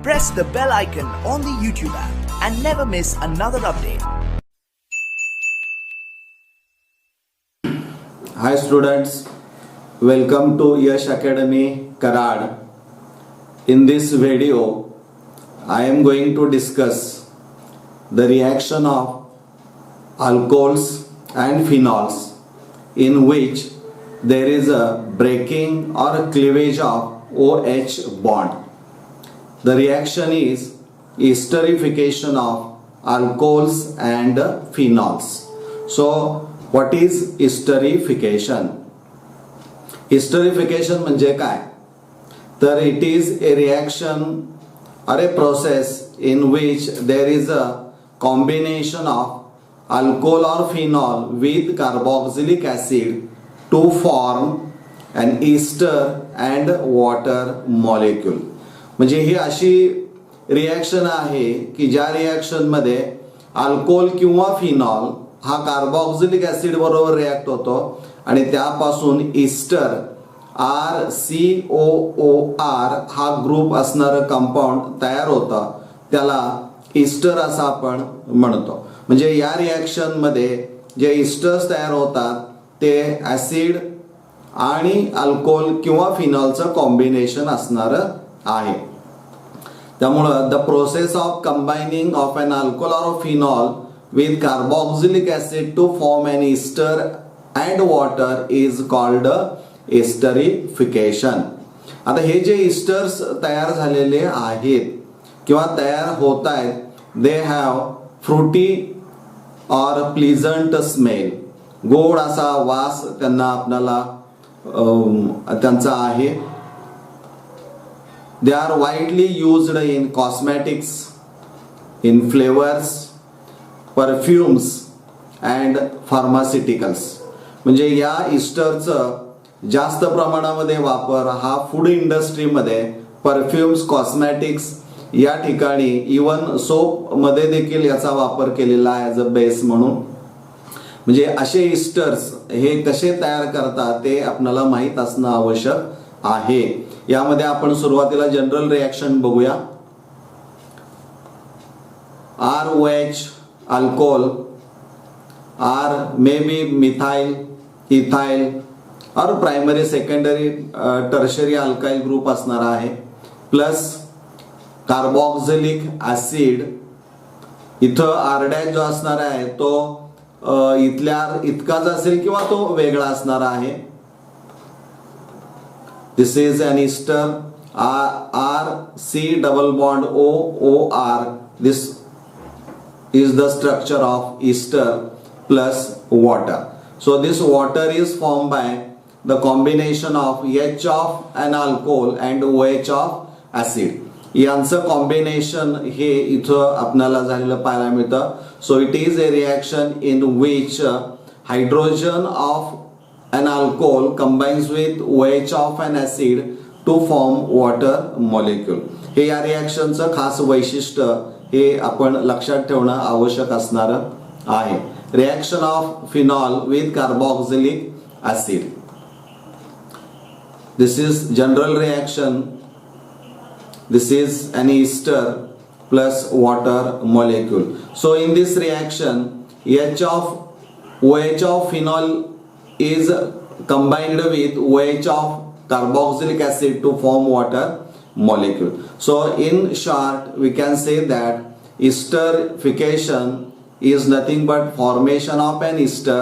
press the bell icon on the YouTube app and never miss another update. Hi students, welcome to Yash Academy Karad. In this video, I am going to discuss the reaction of alcohols and phenols in which there is a breaking or a cleavage of OH bond. The reaction is esterification of alcohols and phenols. So, what is esterification? Esterification म्हणजे काय? तर it is a reaction or a process in which there is a combination of alcohol or phenol with carboxylic acid to form an ester and water molecule. म्हणजे ही अशी reaction आहे की ज्या reaction मध्ये alcohol किंवा फिनॉल हा carboxylic acid बरोबर react होतो आणि त्यापासून ईस्टर RCOOR हा ग्रुप असणारं कंपाऊंड तयार होतं, त्याला ईस्टर असं आपण म्हणतो. म्हणजे या रिॲक्शन मध्ये जे ईस्टर्स तयार होतात ते ऍसिड आणि अल्कोहोल किंवा फिनॉलचं कॉम्बिनेशन असणारं आहे. त्यामुळे the process of combining of an alcohol और phenol with carboxylic acid to form an ester and water is called esterification. आता हे जे इस्टर्स तयार झालेले आहेत किंवा तयार होत आहेत, they have fruity or pleasant smell. गोड असा वास त्यांना आपल्याला त्यांचा आहे. They are widely used in cosmetics, in flavors, perfumes and pharmaceuticals. म्हणजे या इस्टरचं जास्त प्रमाणामध्ये वापर हा फूड इंडस्ट्रीमध्ये, परफ्यूम्स, कॉस्मॅटिक्स या ठिकाणी, इवन सोप मध्ये देखील याचा वापर केलेला आहे ॲज अ बेस म्हणून. म्हणजे असे इस्टर्स हे कसे तयार करतात ते आपल्याला माहीत असणं आवश्यक आहे. यामध्ये आपण सुरुवातीला जनरल रिॲक्शन बघूया. ROH alcohol or maybe methyl, ethyl or primary, secondary, tertiary alkyl group असणार आहे, प्लस कार्बोक्सिलिक ऍसिड. इथं R' जो असणार आहे तो इतकाच असेल किंवा तो वेगळा असणार आहे. This is an ester RC double bond OOR. This is the structure of ester plus water. So this water is formed by the combination of H of an alcohol and OH of acid. यांचं combination हे इथं आपल्याला झालेलं पाहायला मिळतं. So it is a reaction in which hydrogen of an alcohol combines with OH of an acid to form water molecule. हे या रिॲक्शनचं खास वैशिष्ट्य हे आपण लक्षात ठेवणं आवश्यक असणार आहे. Reaction of phenol with carboxylic acid. This is general reaction. This is an Easter plus water molecule. So in this reaction OH of phenol is combined with OH of carboxylic acid to form water molecule. So in short we can say that esterification is nothing but formation of an ester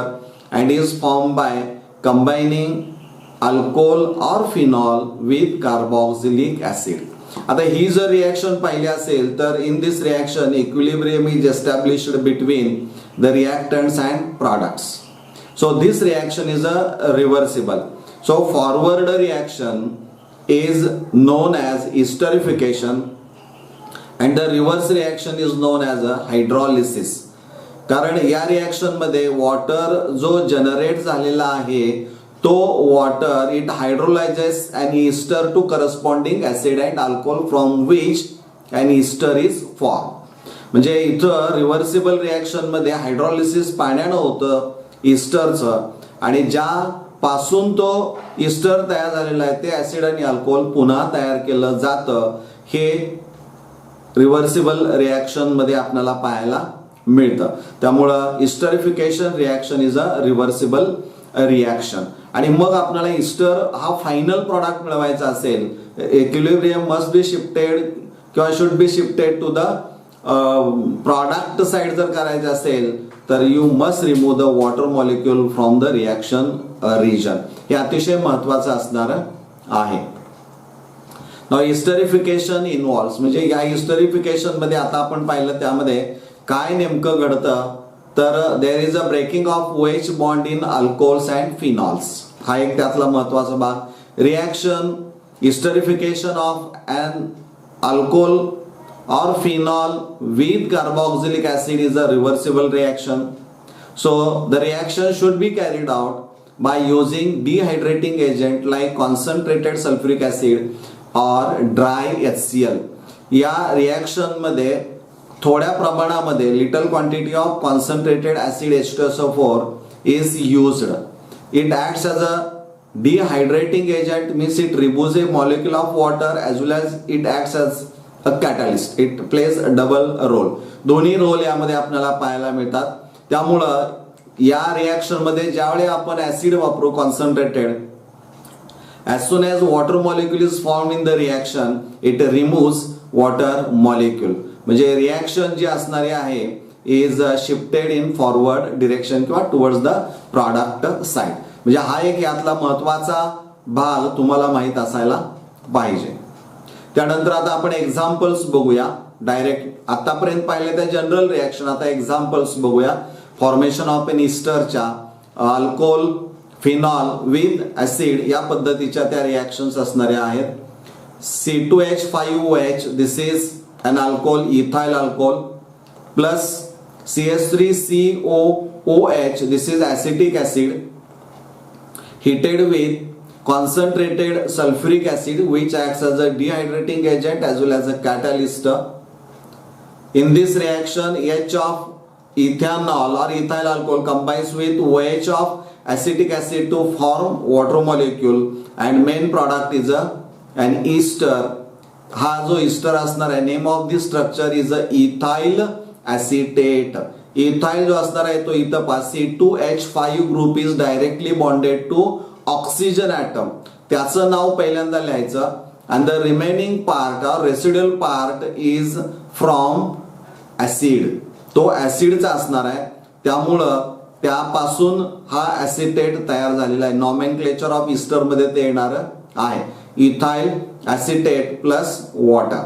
and is formed by combining alcohol or phenol with carboxylic acid. आता ही जर reaction पाहिली असेल तर in this reaction equilibrium is established between the reactants and products. So this reaction is a reversible. So forward reaction is known as esterification and the reverse reaction is known as a hydrolysis. कारण या reaction मध्ये water जो generate झालेला आहे तो water it hydrolyses an ester to corresponding acid and alcohol from which an ester is form. म्हणजे इथं reversible reaction मध्ये हायड्रोलिसिस पाण्यानं होतं ईस्टरचं आणि ज्या पासून तो ईस्टर तयार झालेला आहे ते ऍसिड आणि अल्कोहोल पुन्हा तयार केलं जातं. हे रिव्हर्सिबल रिॲक्शन मध्ये आपल्याला पाहायला मिळतं. त्यामुळं esterification reaction is a reversible reaction. आणि मग आपल्याला इस्टर हा फायनल प्रॉडक्ट मिळवायचा असेल, इक्विलिब्रियम मस्ट बी शिफ्टेड किंवा should be shifted to the product side जर करायचं असेल तर you must remove the water molecule from the reaction region. हे अतिशय महत्वाचं असणार आहे. नाउ इस्टरिफिकेशन इन्व्हॉल्व्स, म्हणजे या इस्टरिफिकेशन मध्ये आता आपण पाहिलं त्यामध्ये काय नेमकं घडतं तर there is a breaking of OH bond in alcohols and phenols. हा एक त्यातला महत्वाचा भाग. Reaction esterification of an alcohol or phenol with carboxylic acid is a reversible reaction. So the reaction should be carried out by using dehydrating agent like concentrated sulfuric acid or dry HCl. या reaction मध्ये थोड्या प्रमाणामध्ये little quantity of concentrated acid H2SO4 is used. It acts as a dehydrating agent, means it removes a molecule of water as well as it acts as a catalyst. It plays a double role. दोन्ही role यामध्ये आपल्याला पाहायला मिळतात. त्यामुळं या reaction मध्ये ज्यावेळी आपण ऍसिड वापरू concentrated, as soon as water molecule is formed in the reaction it removes water molecule. म्हणजे रिॲक्शन जी असणारी आहे is shifted in forward direction किंवा towards the product side. म्हणजे हा एक यातला महत्वाचा भाग तुम्हाला माहित असायला पाहिजे. त्यानंतर आता आपण एक्झाम्पल्स बघूया. डायरेक्ट आतापर्यंत पाहिले त्या जनरल रिॲक्शन, आता एक्झाम्पल्स बघूया. फॉर्मेशन ऑफ एन इस्टरच्या अल्कोहोल फिनॉल विथ ऍसिड या पद्धतीच्या त्या रिॲक्शन्स असणाऱ्या आहेत. C2H5OH this is an alcohol, ethyl alcohol, plus CH3COOH this is acetic acid heated with concentrated sulfuric acid which acts as a dehydrating agent as well as a catalyst. In this reaction H of ethanol or ethyl alcohol combines with OH of acetic acid to form water molecule and main product is an ester. हा जो ester असणार आहे, name of this structure is a ethyl acetate. Ethyl जो असणार आहे तो इथं C2H5 group is directly bonded to oxygen atom. त्याचं नाव पहिल्यांदा लिहायचं. And the remaining part or residual part is from acid. तो ऍसिडचा असणार आहे, त्यामुळं त्यापासून हा ऍसिटेट तयार झालेला आहे. नॉमेनक्लेचर ऑफ इस्टर मध्ये ते येणार आहे ethyl acetate plus water.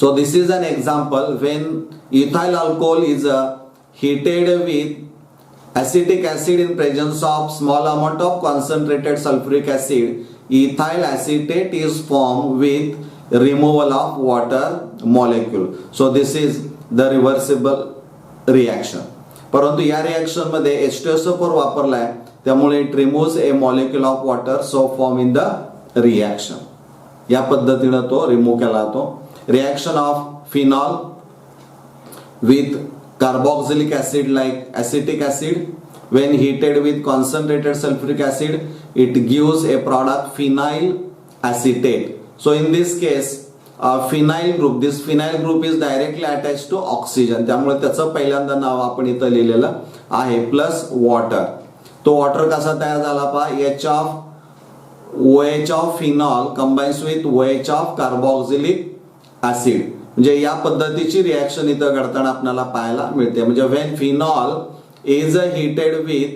So this is an example when ethyl alcohol is heated with acetic acid in presence of small amount of concentrated sulfuric acid. Ethyl acetate is formed with removal of water molecule. So this is the reversible reaction. परंतु या reaction मध्ये H2SO4 वापरलाय, त्यामुळे it removes a molecule of water so formed in the reaction. या पद्धतीने तो remove केला जातो. Reaction of phenol with carboxylic acid like acetic acid, when heated with concentrated sulfuric acid it gives a product phenyl acetate. So in this case phenyl group, this phenyl group is directly attached to oxygen, त्यामुळे त्याचं पहिल्यांदा नाव आपण इथं लिहिलेलं आहे plus water. तो water कसा तयार झाला पहा, H of OH of phenol combines with OH of carboxylic acid. म्हणजे या पद्धतीची रिॲक्शन इथं घडताना आपल्याला पाहायला मिळते. म्हणजे when phenol is heated with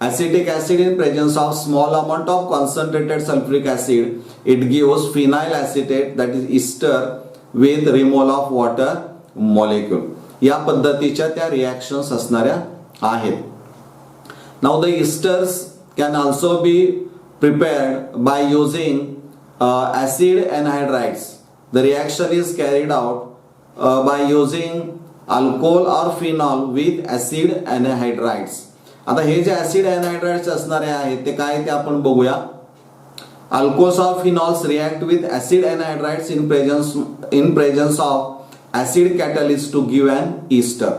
acetic acid in presence of small amount of concentrated sulfuric acid, it gives phenyl acetate, that is ester, with removal of water molecule. या पद्धतीच्या त्या रिॲक्शन्स असणाऱ्या आहेत. Now the esters can also be prepared by using acid anhydrides. The reaction is carried out by using alcohol or phenol with acid anhydrides. आता हे जे acid एनहायड्राइड्स असणारे आहेत ते काय ते आपण बघूया. Alcohols or phenols react with acid anhydrides in presence of acid catalyst to give an ester.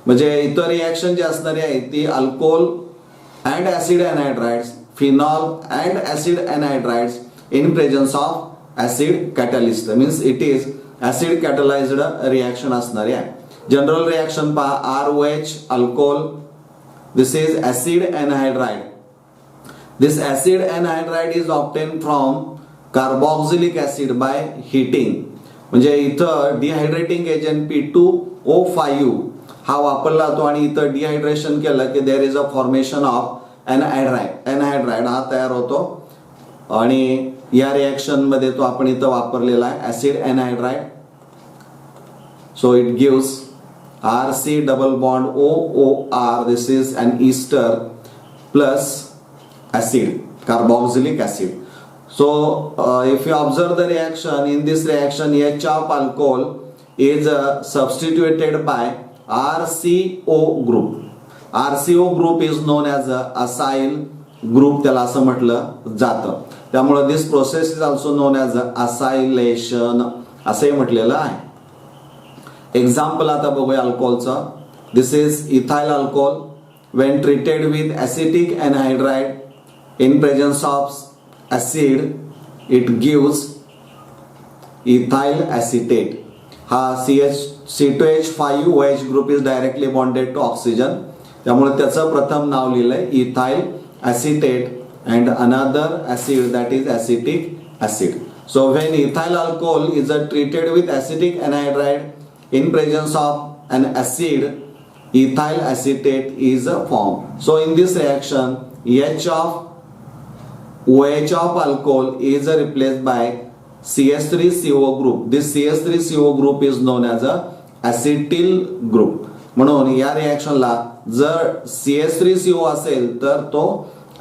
म्हणजे इतर रिॲक्शन जी असणारी आहे ती alcohol and acid anhydrides, phenol and acid anhydrides in presence of acid catalyst means it is acid catalyzed reaction असणारी आहे. General reaction पहा ROH alcohol, this is acid anhydride. This acid anhydride is obtained from carboxylic acid by heating. म्हणजे इथं डिहायड्रेटिंग agent P2O5 हा वापरला जातो आणि इथं डिहायड्रेशन केलं की there is a formation of anhydride हा तयार होतो आणि या रिएक्शन मध्ये तो आपण इथं वापरलेला आहे acid anhydride. So it gives RC double bond OOR. This is an ester plus acid, carboxylic acid. So if you observe the reaction, in this reaction H of alcohol is substituted by RCO group. RCO group is known as a acyl group त्याला असं म्हटलं जातं. त्यामुळे this process is also known as acylation असे म्हटलेलं आहे. Example आता बघूया अल्कोहोलचा. This is ethyl alcohol. When treated with acetic anhydride in presence of acid it gives ethyl acetate. हा C2H5OH group is directly bonded to oxygen, त्यामुळे त्याचं प्रथम नाव लिहिलंय ethyl acetate and another acid that is acetic acid. So when ethyl alcohol is treated with acetic anhydride in presence of an acid, ethyl acetate is formed. So in this reaction H of OH of alcohol is replaced by CH3CO group. This CH3CO group is known as a acetyl group. म्हणून या रिएक्शनला जर CH3CO असेल तर तो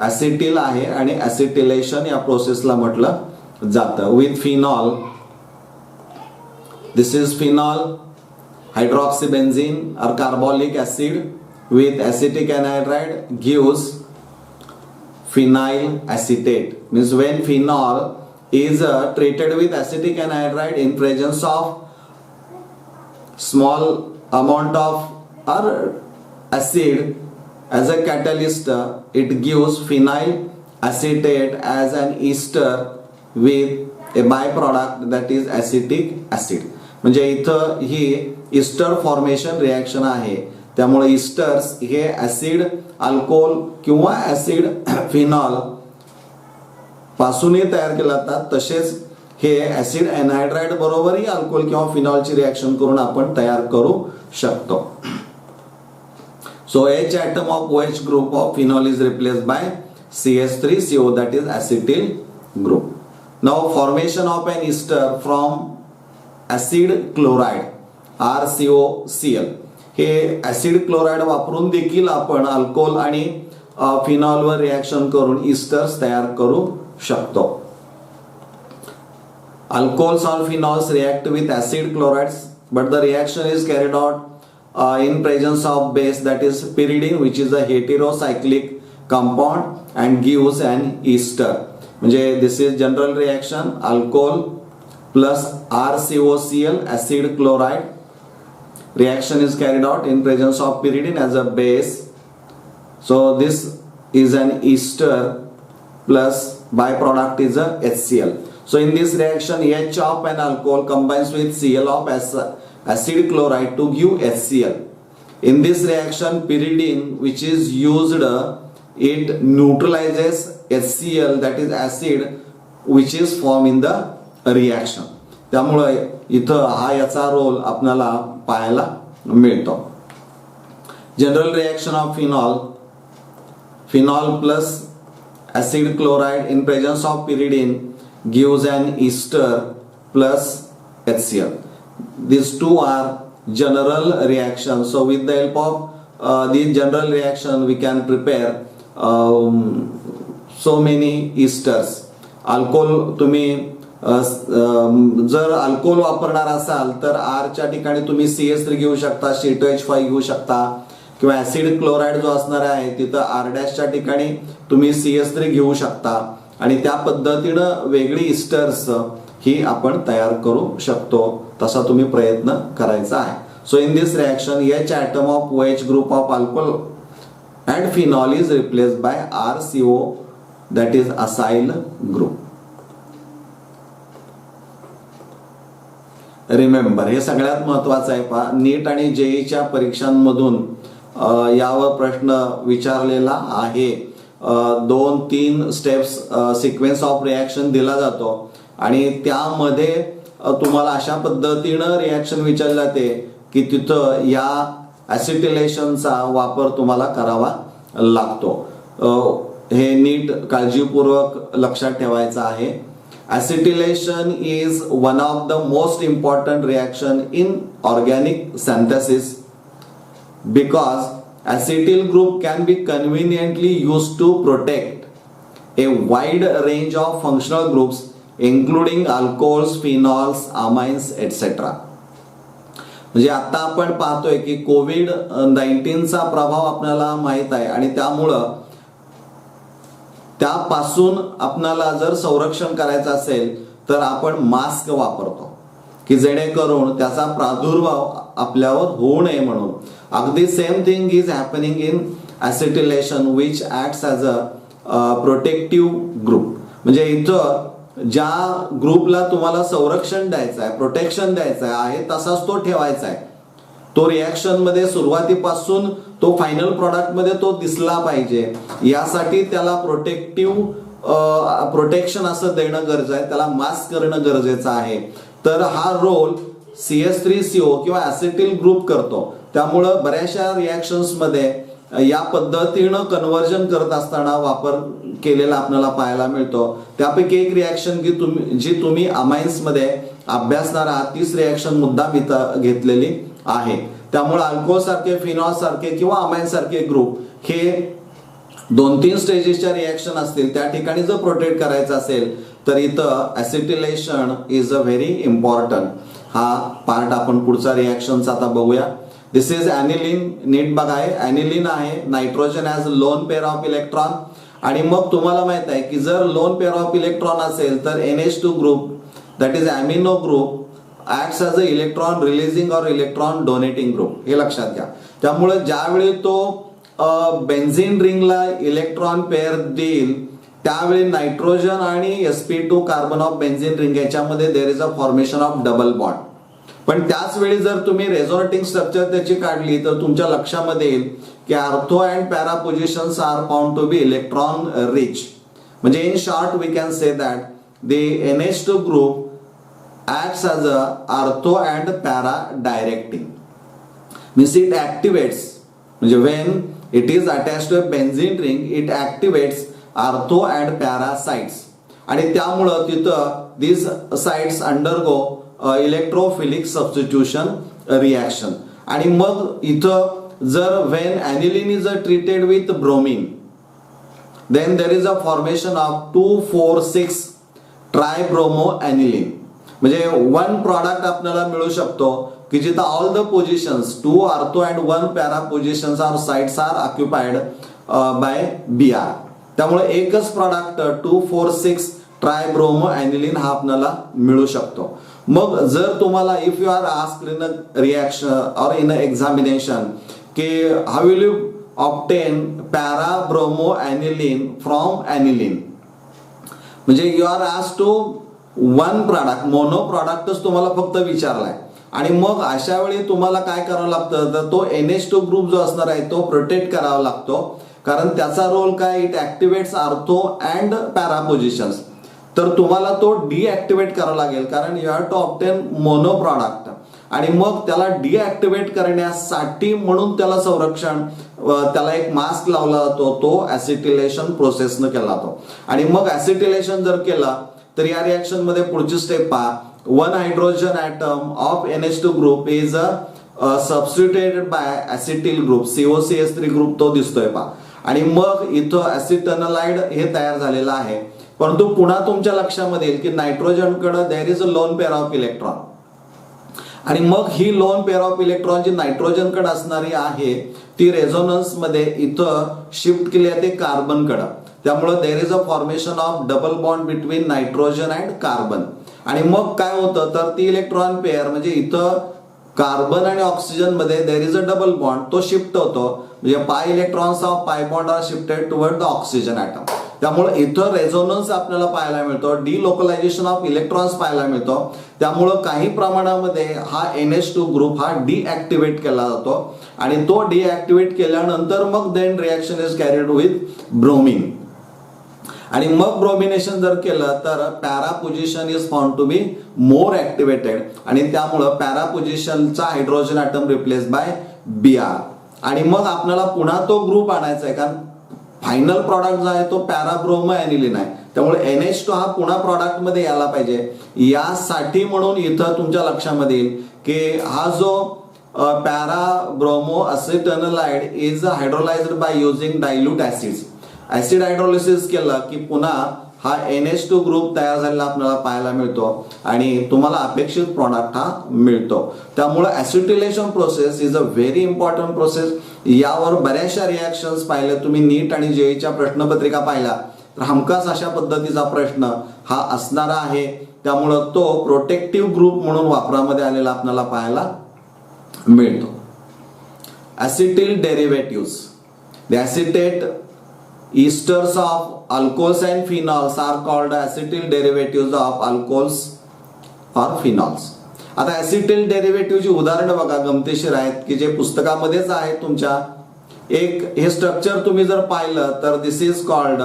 ऍसिटिल आहे आणि ऍसिटिलेशन या प्रोसेसला म्हटलं जातं. With phenol, this is phenol, hydroxybenzene or carbolic acid with acetic anhydride gives phenyl acetate. Means when phenol is treated with acetic anhydride in presence of small amount of or acid as a catalyst, it gives phenyl acetate as an ester with a byproduct that is acetic acid. म्हणजे इथं ही Easter formation reaction आहे, त्यामुळे इस्टर्स हे acid alcohol किंवा acid phenol पासूनही तयार केले जातात. तसेच हे ऍसिड एनहायड्राइड बरोबरही अल्कोहोल किंवा फिनॉलची रिएक्शन करून आपण तयार करू शकतो. So H atom of OH group of phenol is replaced by CH3CO that is acetyl group. Now formation of an ester from acid chloride RCOCl. हे ऍसिड क्लोराइड वापरून देखील आपण अल्कोहोल आणि फिनॉलवर रिएक्शन करून इस्टर्स तयार करू शकतो. Alcohols or phenols react with acid chlorides, but the reaction is carried out in presence of base that is pyridine, which is a heterocyclic compound and gives an ester. म्हणजे this is general reaction, alcohol plus RCOCl acid chloride. Reaction is carried out in presence of pyridine as a base. So this is an ester plus byproduct is a HCl. So in this reaction H of an alcohol combines with Cl of acid chloride to give HCl. In this reaction pyridine which is used it neutralizes HCl that is acid which is formed in the reaction. त्यामुळे इथं हा याचा role आपल्याला पाहायला मिळतो. General reaction of phenol plus acid chloride in presence of pyridine gives an ester plus HCl. These two are general reactions. So with the help of the general reaction we can prepare so many esters. Alcohol तुम्ही जर alcohol वापरणार असाल तर R च्या ठिकाणी तुम्ही CH3 घेऊ शकता, C2H5 घेऊ शकता, किंवा ऍसिड क्लोराइड जो असणार आहे तिथं R' च्या ठिकाणी तुम्ही CH3 घेऊ शकता आणि त्या पद्धतीनं वेगळी इस्टर्स ही आपण तयार करू शकतो. तसा तुम्ही प्रयत्न करायचा आहे. So in this reaction H atom of OH group of alcohol and phenol is replaced by RCO that is acyl group. Remember, हे सगळ्यात महत्वाचं आहे. पहा, नीट आणि जेईच्या परीक्षांमधून यावर प्रश्न विचारलेला आहे. 2-3 स्टेप्स सिक्वेन्स ऑफ रिॲक्शन दिला जातो आणि त्यामध्ये तुम्हाला अशा पद्धतीनं रिॲक्शन विचारले जाते की तिथं या ॲसिटिलेशनचा वापर तुम्हाला करावा लागतो. हे नीट काळजीपूर्वक लक्षात ठेवायचं आहे. Acetylation is one of the most important reaction in organic synthesis because acetyl group can be conveniently used to protect a wide range of functional groups including alcohols, phenols, amines, etc. म्हणजे आता आपण पाहतोय की कोविड-19चा प्रभाव आपल्याला माहित आहे आणि त्यामुळं त्यापासून आपल्याला जर संरक्षण करायचं असेल तर आपण मास्क वापरतो की जेणेकरून त्याचा प्रादुर्भाव आपल्यावर होऊ नये म्हणून. अगदी same thing is happening in acetylation which acts as a protective group. म्हणजे इथं ज्या ग्रुपला तुम्हाला संरक्षण द्यायचं आहे, प्रोटेक्शन द्यायचं आहे तसाच तो ठेवायचा आहे. तो रिॲक्शन मध्ये सुरुवातीपासून तो फायनल प्रॉडक्ट मध्ये तो दिसला पाहिजे, यासाठी त्याला प्रोटेक्शन असं देणं गरजेचं आहे, त्याला मास्क करणं गरजेचं आहे. तर हा रोल CH3CO किंवा ॲसिटिल ग्रुप करतो. त्यामुळं बऱ्याचशा रिॲक्शन्स मध्ये या पद्धतीनं कन्व्हर्जन करत असताना वापर केलेला आपल्याला पाहायला मिळतो. त्यापैकी एक रिॲक्शन जी तुम्ही अमाइन्स मध्ये अभ्यासणार आहात, तीच रिॲक्शन मुद्दाम इथं घेतलेली आहे. त्यामुळे अल्कोहोल सारखे, फिनॉल सारखे किंवा अमाइन सारखे ग्रुप हे 2-3 स्टेजेसच्या रिॲक्शन असतील, त्या ठिकाणी जर प्रोटेक्ट करायचं असेल तर इथं ॲसिटिलेशन इज अ व्हेरी इम्पॉर्टंट. हा पार्ट आपण पुढचा रिॲक्शनचा आता बघूया. दिस इज ॲनिलीन. नीट बघा, आहे ॲनिलीन आहे. Nitrogen has loan pair of electron आणि मग तुम्हाला माहित आहे की जर लोन पेअर ऑफ इलेक्ट्रॉन असेल तर NH2 group that is amino group acts as a electron releasing और इलेक्ट्रॉन डोनेटिंग ग्रुप. हे लक्षात घ्या. त्यामुळे ज्यावेळी तो बेन्झीन रिंगला इलेक्ट्रॉन पेअर देईल त्यावेळी नायट्रोजन आणि sp2 carbon of benzene ring याच्यामध्ये देर is a formation of double bond. पण त्याच वेळी जर तुम्ही रेझोनेटिंग स्ट्रक्चर त्याची काढली तर तुमच्या लक्षामध्ये येईल की ortho and para positions are found to be electron rich. म्हणजे in short we can say that the NH2 group acts as a ortho and para directing, means it activates, म्हणजे when it is attached to a benzene ring it activates ortho and para sites आणि त्यामुळं तिथं these sites undergo electrophilic substitution reaction. आणि मग इथं जर when aniline is treated with bromine then there is a formation of 2,4,6 tribromoaniline. म्हणजे 1 product आपल्याला मिळू शकतो की जिथं all the positions 2 ortho and 1 para positions are sites are occupied by Br. त्यामुळे एकच प्रॉडक्ट 2,4,6 ट्रायब्रोमो ॲनिलीन हा आपल्याला मिळू शकतो. मग जर तुम्हाला if you are asked in a reaction or in an examination की how will you obtain para bromo aniline from aniline, म्हणजे you are asked to 1 product, mono प्रॉडक्टच तुम्हाला फक्त विचारलाय आणि मग अशा वेळी तुम्हाला काय करावं लागतं तर तो NH2 ग्रुप जो असणार आहे तो प्रोटेक्ट करावा लागतो. कारण त्याचा रोल काय, it activates ortho and para positions. तर तुम्हाला तो डिऍक्टिव्हेट करावा लागेल कारण you have to obtain mono product आणि मग त्याला डिऍक्टिव्हेट करण्यासाठी म्हणून त्याला संरक्षण, त्याला एक मास्क लावला जातो, तो ॲसिटिलेशन प्रोसेसनं केला जातो. आणि मग ॲसिटिलेशन जर केला तर या रिॲक्शन मध्ये पुढची स्टेप पहा. 1 hydrogen atom of NH2 group is substituted by acetyl group COCH3 group तो दिसतोय पहा. आणि मग इथं ॲसिटॅनलाइड हे तयार झालेलं आहे. परंतु पुन्हा तुमच्या लक्षामध्ये येईल की नायट्रोजन कडे there is a lone pair of electron आणि मग ही लोन पेअर ऑफ इलेक्ट्रॉन जी नायट्रोजन कडे असणारी आहे ती रेझोनन्स मध्ये इथं शिफ्ट केली आहे ते कार्बन कडे. त्यामुळे there is a formation of double bond between nitrogen and carbon. आणि मग काय होतं तर ती इलेक्ट्रॉन पेअर म्हणजे इथं कार्बन आणि ऑक्सिजन मध्ये there is a double bond, तो शिफ्ट होतो. म्हणजे pi electrons of pi bond are shifted toward the oxygen atom. त्यामुळे इथं रेझोनन्स आपल्याला पाहायला मिळतो, डिलोकलायझेशन ऑफ इलेक्ट्रॉन्स पाहायला मिळतो. त्यामुळं काही प्रमाणामध्ये हा NH2 ग्रुप हा डिॲक्टिव्हेट केला जातो आणि तो डिॲक्टिव्हेट केल्यानंतर मग then reaction is carried with bromine. आणि मग ब्रोमिनेशन जर केलं तर para position is found to be more activated आणि त्यामुळं पॅरा पोझिशनचा hydrogen atom replace by Br. आणि मग आपल्याला पुन्हा तो ग्रुप आणायचा आहे, कारण फायनल प्रॉडक्ट जो आहे तो पॅराब्रोमो ॲनिलीन आहे. त्यामुळे NH2 हा पुन्हा प्रॉडक्ट मध्ये यायला पाहिजे. यासाठी म्हणून इथं तुमच्या लक्षामध्ये येईल की हा जो para bromo acetanilide is hydrolysed by using dilute acids. Acid hydrolysis केलं की पुन्हा हा NH2 ग्रुप तयार झालेला आपल्याला पाहायला मिळतो आणि तुम्हाला अपेक्षित प्रॉडक्ट हा मिळतो. त्यामुळे acetylation process is a very important process. यावर बऱ्याचशा रिॲक्शन्स पाहिल्या तुम्ही, नीट आणि जेईच्या प्रश्नपत्रिका पाहिल्या तर हमखास अशा पद्धतीचा प्रश्न हा असणारा आहे. त्यामुळं तो प्रोटेक्टिव्ह ग्रुप म्हणून वापरामध्ये आलेला आपल्याला पाहायला मिळतो. Acetyl derivative, the acetate esters of alcohols and phenols are called acetyl derivatives of alcohols or phenols. आता ऍसिटिल डेरिव्हेटिव्हची उदाहरणं बघा, गमतीशीर आहेत की जे पुस्तकामध्येच आहेत तुमच्या. एक हे स्ट्रक्चर तुम्ही जर पाहिलं तर this is called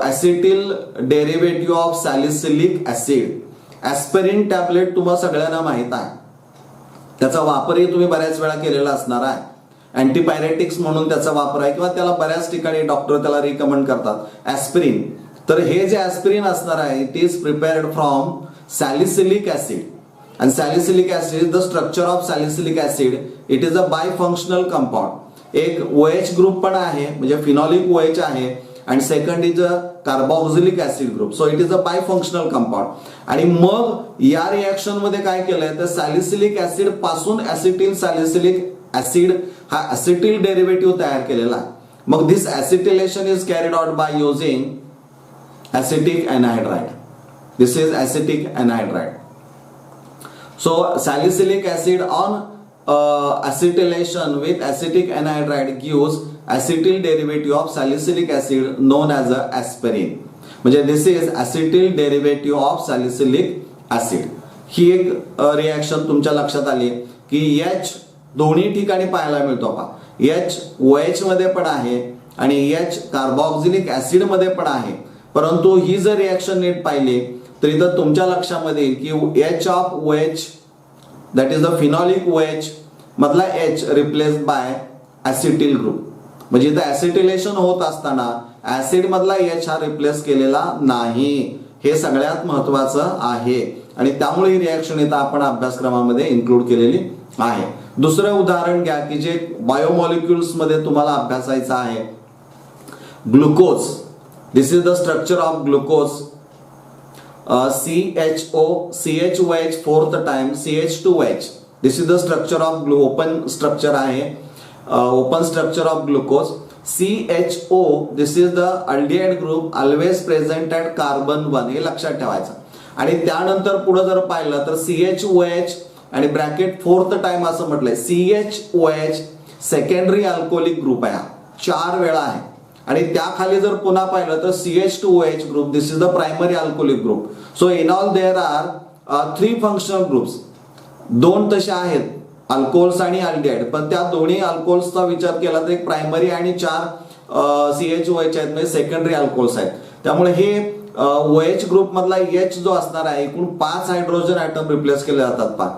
acetyl derivative of salicylic acid. Aspirin tablet तुम्हा सगळ्यांना माहित आहे, त्याचा वापरही तुम्ही बऱ्याच वेळा केलेला असणार आहे. अँटीपायरेटिक्स म्हणून त्याचा वापर आहे किंवा त्याला बऱ्याच ठिकाणी डॉक्टर त्याला रिकमेंड करतात ऍस्पिरिन. तर हे जे ऍस्पिरिन असणार आहे it is prepared from salicylic acid आणि salicylic acid the structure of salicylic acid it is a bifunctional compound. एक OH ग्रुप पण आहे म्हणजे फिनॉलिक OH आहे आणि second is a carboxylic acid group. So it is a bifunctional compound. आणि मग या रिॲक्शन मध्ये काय केलंय तर सॅलिसिलिक ऍसिड पासून ऍसिटिल सॅलिसिलिक ऍसिड हा ऍसिटिल डेरिव्हेटिव्ह तयार केलेला आहे. मग this acetylation is carried out by using acetic anhydride. This is acetic anhydride. So salicylic acid on acetylation with acetic anhydride gives acetyl derivative of salicylic acid known as aspirin. म्हणजे this is acetyl derivative of salicylic acid. ही एक reaction तुमच्या लक्षात आली की H दोन्ही ठिकाणी पाहायला मिळतो का. H OH मध्ये पण आहे आणि H कार्बोक्सिलिक ऍसिड मध्ये पण आहे. परंतु ही जर रिॲक्शन नीट पाहिली तर इथं तुमच्या लक्षामध्ये येईल की H of OH that is the phenolic OH मधला H रिप्लेस्ड बाय ऍसिटिल ग्रुप. म्हणजे इथं ऍसिटिलेशन होत असताना ऍसिड मधला H हा रिप्लेस केलेला नाही. हे सगळ्यात महत्वाचं आहे आणि त्यामुळे ही रिॲक्शन इथं आपण अभ्यासक्रमामध्ये इन्क्लूड केलेली आहे. दुसरं उदाहरण घ्या की जे बायोमॉलिक्युल्स मध्ये तुम्हाला अभ्यासायचं आहे. Glucose. This is the structure of glucose. CHOH fourth time CH2H. This is the structure of open structure आहे. Open structure of glucose. CHO this is the aldehyde group always present at carbon 1. हे लक्षात ठेवायचं. आणि त्यानंतर पुढे जर पाहिलं तर CHOH आणि ब्रॅकेट फोर्थ टाइम असं म्हटलंय. CHOH सेकंडरी अल्कोहोलिक ग्रुप आहे, 4 वेळा आहे. आणि त्याखाली जर पुन्हा पाहिलं तर CH2OH group this is the primary alcoholic group. So in all there are 3 functional groups. 2 तसे आहेत अल्कोहोल्स आणि अल्डिहाइड, पण त्या दोन्ही अल्कोहोल्सचा विचार केला तर एक प्रायमरी आणि 4 CHOH आहेत म्हणजे सेकंडरी अल्कोहोल्स आहेत. त्यामुळे हे OH ग्रुप मधला H जो असणार आहे एकूण 5 हायड्रोजन ॲटम रिप्लेस केले जातात.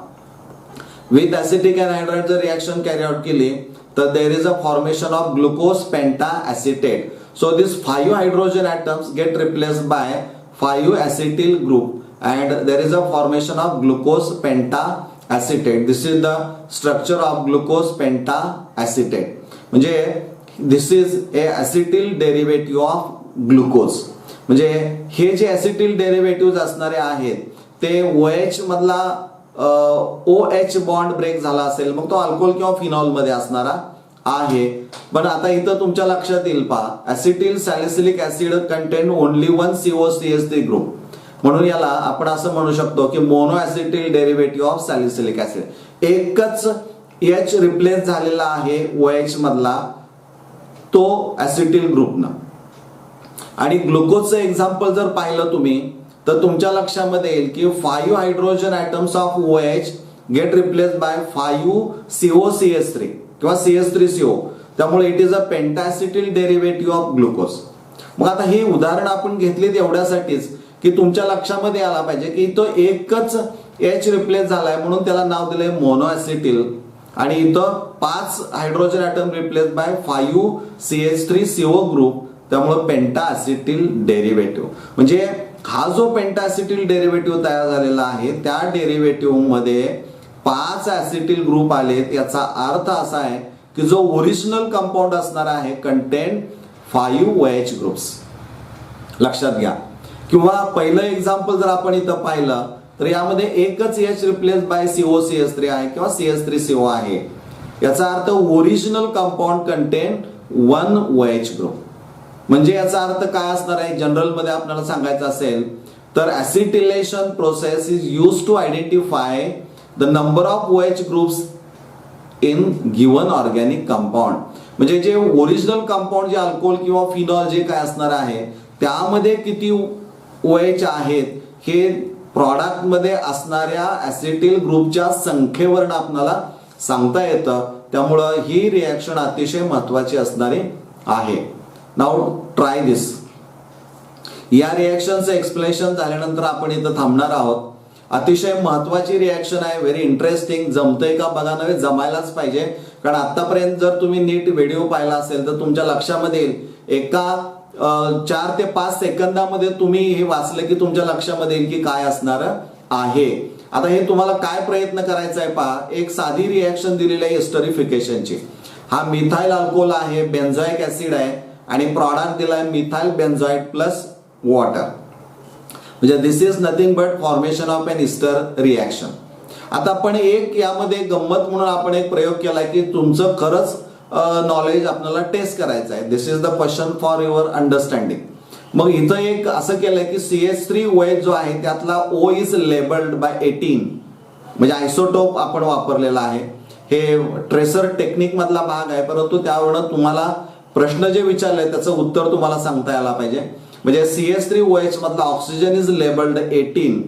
विथ ऍसिटिक एनहायड्राइड जर रिॲक्शन कॅरी आउट केली तर there is a formation of glucose penta acetate. So this 5 hydrogen atoms get replaced by 5 acetyl group and there is a formation of glucose penta acetate. This is the structure of glucose penta acetate. म्हणजे this is a acetyl derivative of glucose. म्हणजे हे जे ऍसिटिल derivative असणारे आहेत ते OH मधला OH bond break झाला असेल मग तो अल्कोहोल किंवा फिनॉल मध्ये असणारा आहे. पण आता इथं तुमच्या लक्षात येईल पहा acetyl salicylic acid contain only 1 COCH3 group. म्हणून याला आपण असं म्हणू शकतो की mono acetyl derivative of salicylic acid. एकच H रिप्लेस झालेला आहे OH मधला तो ऍसिटिल ग्रुपनं. आणि ग्लुकोजचं एक्झाम्पल जर पाहिलं तुम्ही तर तुमच्या लक्षामध्ये येईल की 5 hydrogen atoms of OH get replace by 5 COCH3 किंवा CH3CO. त्यामुळे it is a pentaacetyl derivative of glucose. मग आता हे उदाहरण आपण घेतले एवढ्यासाठीच की तुमच्या लक्षामध्ये आला पाहिजे की तो एकच H रिप्लेस झालाय म्हणून त्याला नाव दिलंय मोनोॲसिटिल आणि इथं 5 hydrogen atom replace by 5 CH3CO group, त्यामुळे पेंटासिटिल डेरिव्हेटिव्ह. म्हणजे हा जो पेंटासिटिल डेरिव्हेटिव्ह तयार झालेला आहे त्या डेरिव्हेटिव्ह मध्ये 5 ॲसिटिल ग्रुप आलेत. याचा अर्थ असा आहे की जो ओरिजिनल कंपाऊंड असणार आहे कंटेन 5 OH ग्रुप्स. लक्षात घ्या. किंवा पहिलं एक्झाम्पल जर आपण इथं पाहिलं तर यामध्ये एकच H रिप्लेस बाय COCH3 आहे किंवा CH3CO आहे. याचा अर्थ original compound content 1 OH group. म्हणजे याचा अर्थ काय असणार आहे जनरल मध्ये आपल्याला सांगायचं असेल तर acetylation process is used to identify the number of OH groups in given organic compound. म्हणजे जे ओरिजिनल कंपाऊंड जे अल्कोहोल किंवा फिनॉल जे काय असणार आहे त्यामध्ये किती OH आहेत हे प्रॉडक्ट मध्ये असणाऱ्या ऍसिटिल ग्रुपच्या संख्येवरून आपल्याला सांगता येतं. त्यामुळं ही रिॲक्शन अतिशय महत्वाची असणारी आहे. नाउ ट्राय दिस. या रिॲक्शनचं एक्सप्लेनेशन झाल्यानंतर आपण इथं थांबणार आहोत. अतिशय महत्वाची रिॲक्शन आहे, व्हेरी इंटरेस्टिंग. जमतंय का बघा, नव्हे जमायलाच पाहिजे. कारण आतापर्यंत जर तुम्ही नीट व्हिडिओ पाहिला असेल तर तुमच्या लक्षामध्ये येईल एका 4 ते 5 सेकंदामध्ये तुम्ही हे वाचलं की तुमच्या लक्षामध्ये येईल की काय असणार आहे. आता हे तुम्हाला काय प्रयत्न करायचा आहे पहा. एक साधी रिॲक्शन दिलेली आहे एस्टरिफिकेशनची. हा मिथाइल अल्कोहोल आहे, बेन्झोइक ऍसिड आहे आणि प्रॉडक्ट दिलाय मिथाइल बेन्झोएट प्लस वॉटर. म्हणजे this is nothing but formation of an ester reaction. आता आपण एक यामध्ये गंमत म्हणून आपण एक प्रयोग केलाय की तुमचं खरंच नॉलेज आपल्याला टेस्ट करायचं आहे. This is the question for your understanding. मग इथं एक असं केलंय की CH3OH जो आहे त्यातला O इज लेबल्ड बाय 18. म्हणजे आयसोटोप आपण वापरलेला आहे. हे ट्रेसर टेक्निक मधला भाग आहे, परंतु त्यावरून तुम्हाला प्रश्न जे विचारले त्याचं उत्तर तुम्हाला सांगता यायला पाहिजे. म्हणजे CH3OH मधला ऑक्सिजन इज लेबल्ड 18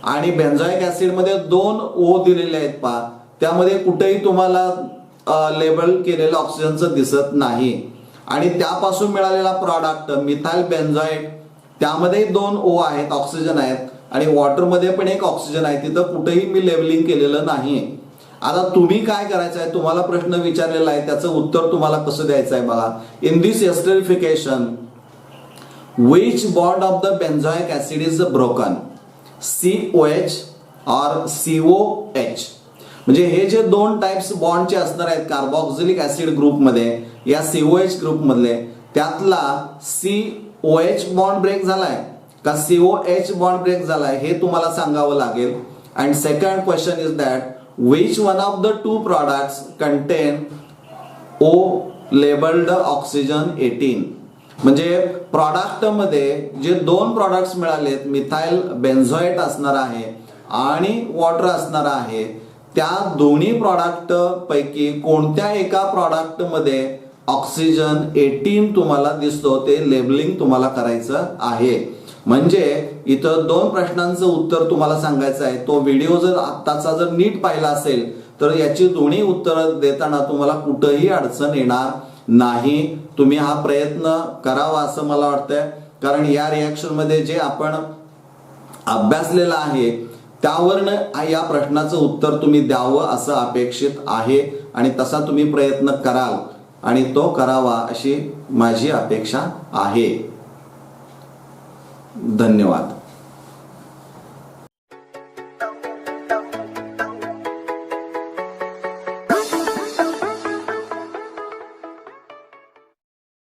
आणि बेन्झोइक ऍसिड मध्ये 2 O दिलेले आहेत पहा. त्यामध्ये कुठेही तुम्हाला लेबल केलेलं ऑक्सिजनचं दिसत नाही. आणि त्यापासून मिळालेला प्रॉडक्ट मिथाइल बेन्झोएट त्यामध्ये 2 O आहेत, ऑक्सिजन आहेत आणि वॉटरमध्ये पण एक ऑक्सिजन आहे. तिथं कुठेही मी लेबलिंग केलेलं नाही. आता तुम्ही काय करायचं आहे, तुम्हाला प्रश्न विचारलेला आहे त्याचं उत्तर तुम्हाला कसं द्यायचं आहे बघा. In this esterification which bond of the benzoic acid is broken, COH or COH. म्हणजे हे जे 2 टाइप्स बॉन्डचे असणार आहेत कार्बोक्सिलिक ऍसिड ग्रुप मध्ये या COH ग्रुप मधले त्यातला COH बॉन्ड ब्रेक झालाय का COH बॉन्ड ब्रेक झालाय हे तुम्हाला सांगावं लागेल. And second question is that which one of the 2 products contain O labeled oxygen 18. म्हणजे प्रॉडक्ट मध्ये जे 2 प्रॉडक्ट्स मिळालेत मिथाइल बेन्झोएट असणार आहे आणि वॉटर असणार आहे त्या दोन्ही प्रॉडक्ट पैकी कोणत्या एका प्रॉडक्ट मध्ये ऑक्सिजन 18 तुम्हाला दिसतो ते लेबलिंग तुम्हाला करायचं आहे. म्हणजे इथं 2 प्रश्नांचं उत्तर तुम्हाला सांगायचं आहे. तो व्हिडिओ जर आत्ताचा जर नीट पाहिला असेल तर याची दोन्ही उत्तरं देताना तुम्हाला कुठेही अडचण येणार नाही. तुम्ही हा प्रयत्न करावा असं मला वाटतंय. कारण या रिॲक्शन मध्ये जे आपण अभ्यासलेलं आहे त्यावरनं या प्रश्नाचं उत्तर तुम्ही द्यावं असं अपेक्षित आहे आणि तसा तुम्ही प्रयत्न कराल आणि तो करावा अशी माझी अपेक्षा आहे. धन्यवाद.